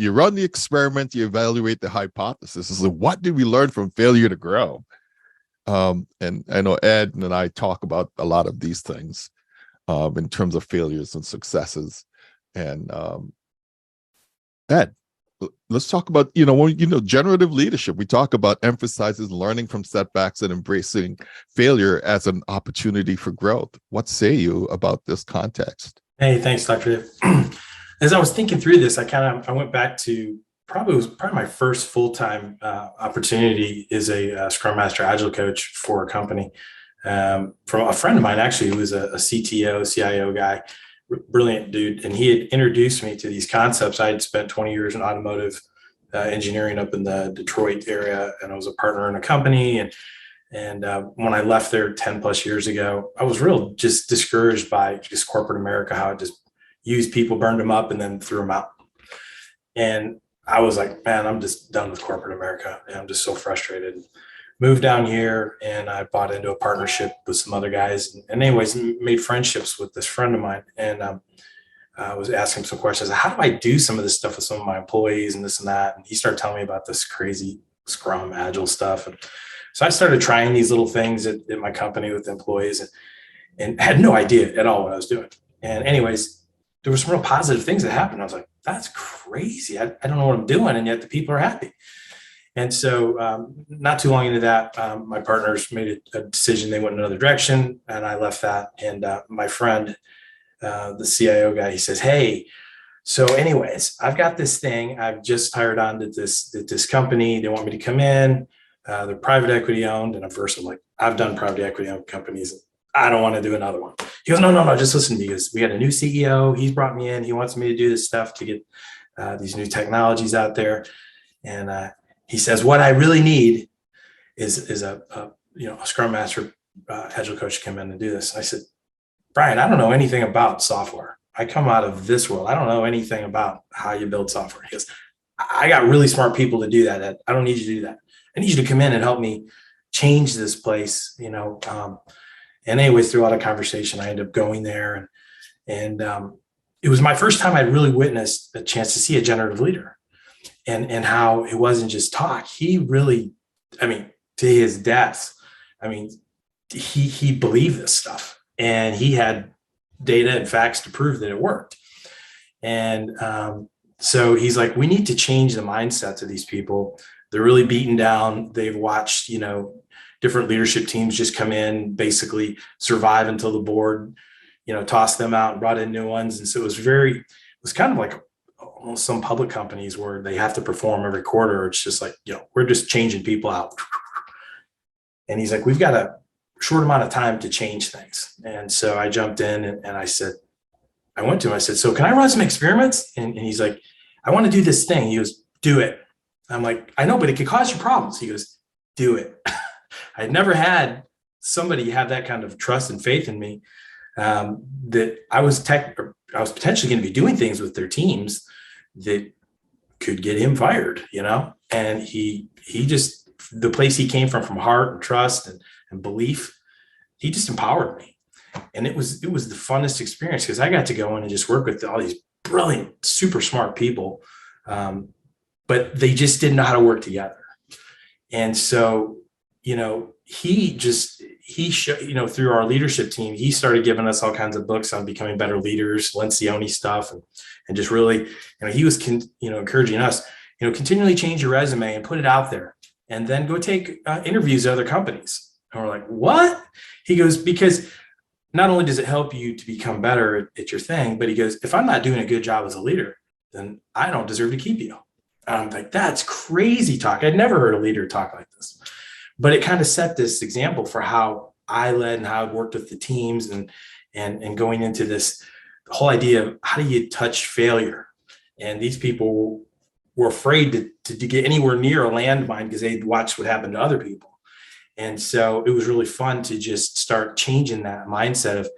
you run the experiment, you evaluate the hypothesis. So what did we learn from failure to grow? And I know Ed and I talk about a lot of these things in terms of failures and successes. And Ed, let's talk about, generative leadership. We talk about emphasizes learning from setbacks and embracing failure as an opportunity for growth. What say you about this context? Hey, thanks, Dr. As I was thinking through this, I went back to probably my first full-time opportunity as a Scrum Master Agile coach for a company from a friend of mine, actually, who was a CTO, CIO guy, brilliant dude. And he had introduced me to these concepts. I had spent 20 years in automotive engineering up in the Detroit area, and I was a partner in a company. And when I left there 10 plus years ago, I was real just discouraged by just corporate America, how it just used people, burned them up, and then threw them out. And I was like, man, I'm just done with corporate America. And I'm just so frustrated. Moved down here, and I bought into a partnership with some other guys. And anyways, made friendships with this friend of mine. And I was asking him some questions. How do I do some of this stuff with some of my employees and this and that? And he started telling me about this crazy Scrum Agile stuff. And so I started trying these little things at my company with employees and had no idea at all what I was doing. And anyways, there were some real positive things that happened. I was like, that's crazy. I don't know what I'm doing. And yet the people are happy. And so not too long into that, my partners made a decision. They went in another direction, and I left that. And my friend, the CIO guy, he says, hey, so anyways, I've got this thing. I've just hired on to this company. They want me to come in. They're private equity owned. And at first I'm like, I've done private equity owned companies. I don't want to do another one. He goes, no, just listen to me. Because we had a new CEO. He's brought me in. He wants me to do this stuff to get these new technologies out there. And he says, what I really need is a Scrum Master Agile coach to come in and do this. I said, Brian, I don't know anything about software. I come out of this world. I don't know anything about how you build software. He goes, I got really smart people to do that. I don't need you to do that. I need you to come in and help me change this place, And anyways, through a lot of conversation, I ended up going there. And it was my first time I'd really witnessed a chance to see a generative leader and how it wasn't just talk. He really, to his depths, he believed this stuff, and he had data and facts to prove that it worked. And so he's like, we need to change the mindsets of these people. They're really beaten down. They've watched, different leadership teams just come in, basically survive until the board, tossed them out and brought in new ones. And so it was kind of like almost some public companies where they have to perform every quarter. It's just like, we're just changing people out. And he's like, we've got a short amount of time to change things. And so I jumped in and I went to him, I said, so can I run some experiments? And he's like, I want to do this thing. He goes, do it. I'm like, I know, but it could cause you problems. He goes, do it. I'd never had somebody have that kind of trust and faith in me, that I was potentially going to be doing things with their teams that could get him fired, and he just, the place he came from heart and trust and belief, he just empowered me. And it was the funnest experience because I got to go in and just work with all these brilliant, super smart people. But they just didn't know how to work together. And so, he through our leadership team, he started giving us all kinds of books on becoming better leaders, Lencioni stuff. And just really, he was, encouraging us, continually change your resume and put it out there and then go take interviews at other companies. And we're like, what? He goes, because not only does it help you to become better at your thing, but he goes, if I'm not doing a good job as a leader, then I don't deserve to keep you. And I'm like, that's crazy talk. I'd never heard a leader talk like this, but it kind of set this example for how I led and how I worked with the teams and going into this whole idea of how do you touch failure? And these people were afraid to get anywhere near a landmine because they'd watched what happened to other people. And so it was really fun to just start changing that mindset of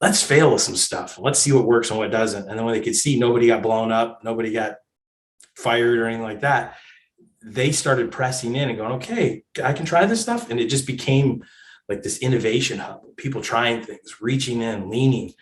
let's fail with some stuff. Let's see what works and what doesn't. And then when they could see nobody got blown up, nobody got fired or anything like that, they started pressing in and going, okay, I can try this stuff. And it just became like this innovation hub, people trying things, reaching in, leaning,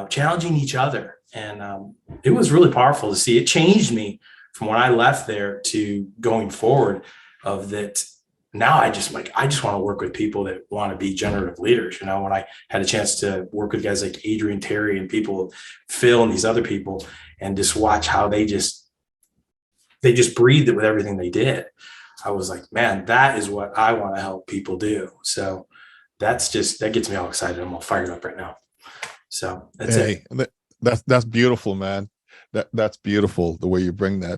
challenging each other. And it was really powerful to see. It changed me from when I left there to going forward, of that now I just want to work with people that want to be generative leaders. When I had a chance to work with guys like Adrian Terry and people, Phil and these other people, and just watch how they just breathed it with everything they did, I was like, man, that is what I want to help people do. So that gets me all excited. I'm all fired up right now. So that's it. That's beautiful, man. That's beautiful the way you bring that